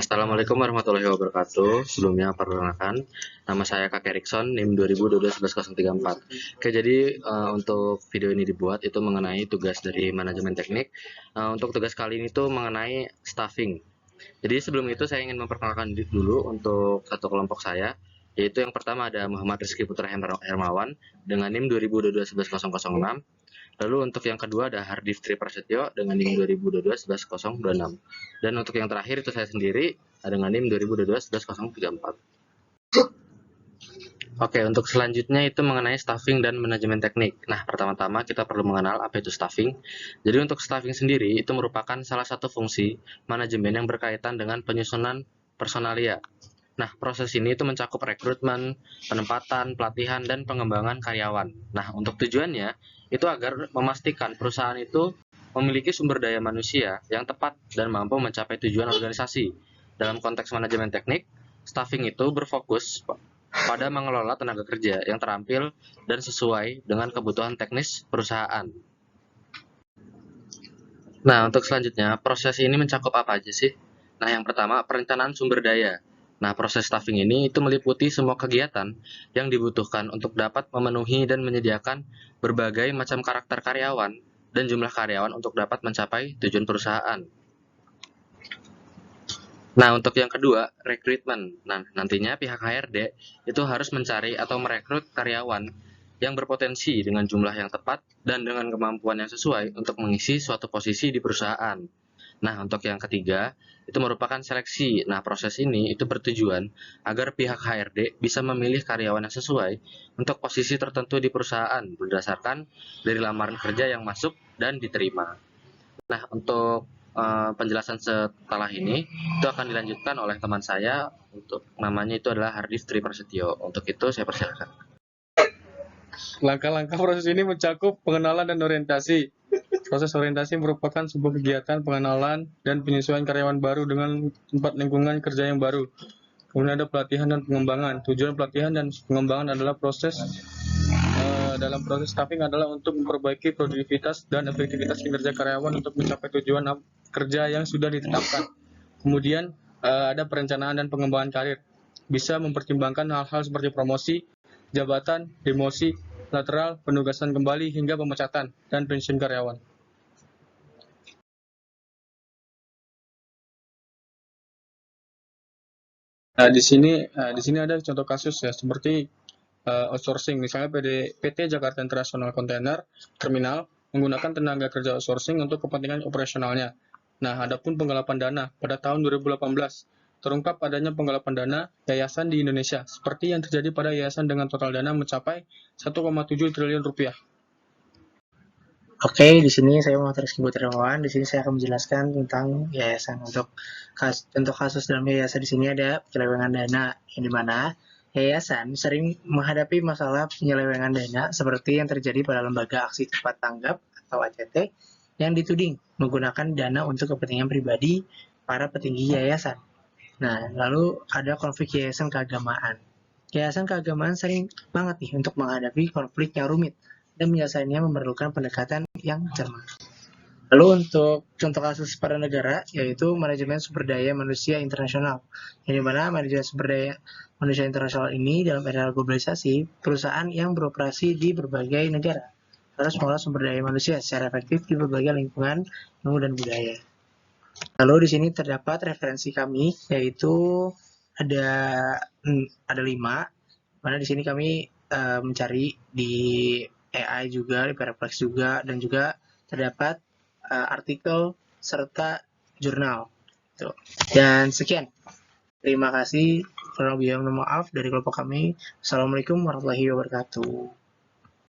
Assalamualaikum warahmatullahi wabarakatuh. Sebelumnya perkenalkan, nama saya Kak Erikson, NIM 2022-11034. Oke, jadi untuk video ini dibuat itu mengenai tugas dari manajemen teknik. Untuk tugas kali ini tuh mengenai staffing. Jadi sebelum itu saya ingin memperkenalkan dulu untuk satu kelompok saya, yaitu yang pertama ada Muhammad Rizky Putra Hermawan dengan NIM 2022-11006. Lalu untuk yang kedua ada Hardif Tri Prasetyo dengan NIM 2022-11026. Dan untuk yang terakhir itu saya sendiri dengan NIM 2022-11034. Oke, untuk selanjutnya itu mengenai staffing dan manajemen teknik. Nah, pertama-tama kita perlu mengenal apa itu staffing. Jadi untuk staffing sendiri itu merupakan salah satu fungsi manajemen yang berkaitan dengan penyusunan personalia. Nah, proses ini itu mencakup rekrutmen, penempatan, pelatihan, dan pengembangan karyawan. Nah, untuk tujuannya itu agar memastikan perusahaan itu memiliki sumber daya manusia yang tepat dan mampu mencapai tujuan organisasi. Dalam konteks manajemen teknik, staffing itu berfokus pada mengelola tenaga kerja yang terampil dan sesuai dengan kebutuhan teknis perusahaan. Nah, untuk selanjutnya, proses ini mencakup apa aja sih? Nah, yang pertama, perencanaan sumber daya. Nah, proses staffing ini itu meliputi semua kegiatan yang dibutuhkan untuk dapat memenuhi dan menyediakan berbagai macam karakter karyawan dan jumlah karyawan untuk dapat mencapai tujuan perusahaan. Nah, untuk yang kedua, rekrutmen. Nah, nantinya pihak HRD itu harus mencari atau merekrut karyawan yang berpotensi dengan jumlah yang tepat dan dengan kemampuan yang sesuai untuk mengisi suatu posisi di perusahaan. Nah, untuk yang ketiga, itu merupakan seleksi. Nah, proses ini itu bertujuan agar pihak HRD bisa memilih karyawan yang sesuai untuk posisi tertentu di perusahaan berdasarkan dari lamaran kerja yang masuk dan diterima. Nah, untuk penjelasan setelah ini itu akan dilanjutkan oleh teman saya, untuk namanya itu adalah Hardif Tri Prasetyo. Untuk itu saya persilakan. Langkah-langkah proses ini mencakup pengenalan dan orientasi. Proses orientasi merupakan sebuah kegiatan pengenalan dan penyesuaian karyawan baru dengan tempat lingkungan kerja yang baru. Kemudian ada pelatihan dan pengembangan. Tujuan pelatihan dan pengembangan adalah dalam proses staffing adalah untuk memperbaiki produktivitas dan efektivitas kinerja karyawan untuk mencapai tujuan kerja yang sudah ditetapkan. Kemudian ada perencanaan dan pengembangan karir. Bisa mempertimbangkan hal-hal seperti promosi, jabatan, demosi, lateral, penugasan kembali hingga pemecatan dan pensiun karyawan. Di sini ada contoh kasus ya, seperti outsourcing, misalnya PT Jakarta International Container Terminal menggunakan tenaga kerja outsourcing untuk kepentingan operasionalnya. Nah, adapun penggelapan dana pada tahun 2018 terungkap adanya penggelapan dana yayasan di Indonesia, seperti yang terjadi pada yayasan dengan total dana mencapai 1,7 triliun rupiah. Oke, di sini saya Muhammad Rizky Putra Hermawan. Di sini saya akan menjelaskan tentang yayasan. Untuk contoh kasus dalam yayasan di sini ada penyelewengan dana, yang dimana yayasan sering menghadapi masalah penyelewengan dana seperti yang terjadi pada lembaga aksi cepat tanggap atau ACT yang dituding menggunakan dana untuk kepentingan pribadi para petinggi yayasan. Nah, lalu ada konflik yayasan keagamaan. Yayasan keagamaan sering banget nih untuk menghadapi konflik yang rumit dan menyelesaikannya memerlukan pendekatan yang cermat. Lalu untuk contoh kasus pada negara, yaitu manajemen sumber daya manusia internasional, yang dimana manajemen sumber daya manusia internasional ini dalam era globalisasi, perusahaan yang beroperasi di berbagai negara harus mengolah sumber daya manusia secara efektif di berbagai lingkungan ilmu dan budaya. Lalu di sini terdapat referensi kami, yaitu ada 5, mana di sini kami mencari di AI juga, di Perplex juga, dan juga terdapat artikel serta jurnal. Tuh. Dan sekian. Terima kasih. Kurang lebih mohon maaf dari kelompok kami. Assalamualaikum warahmatullahi wabarakatuh.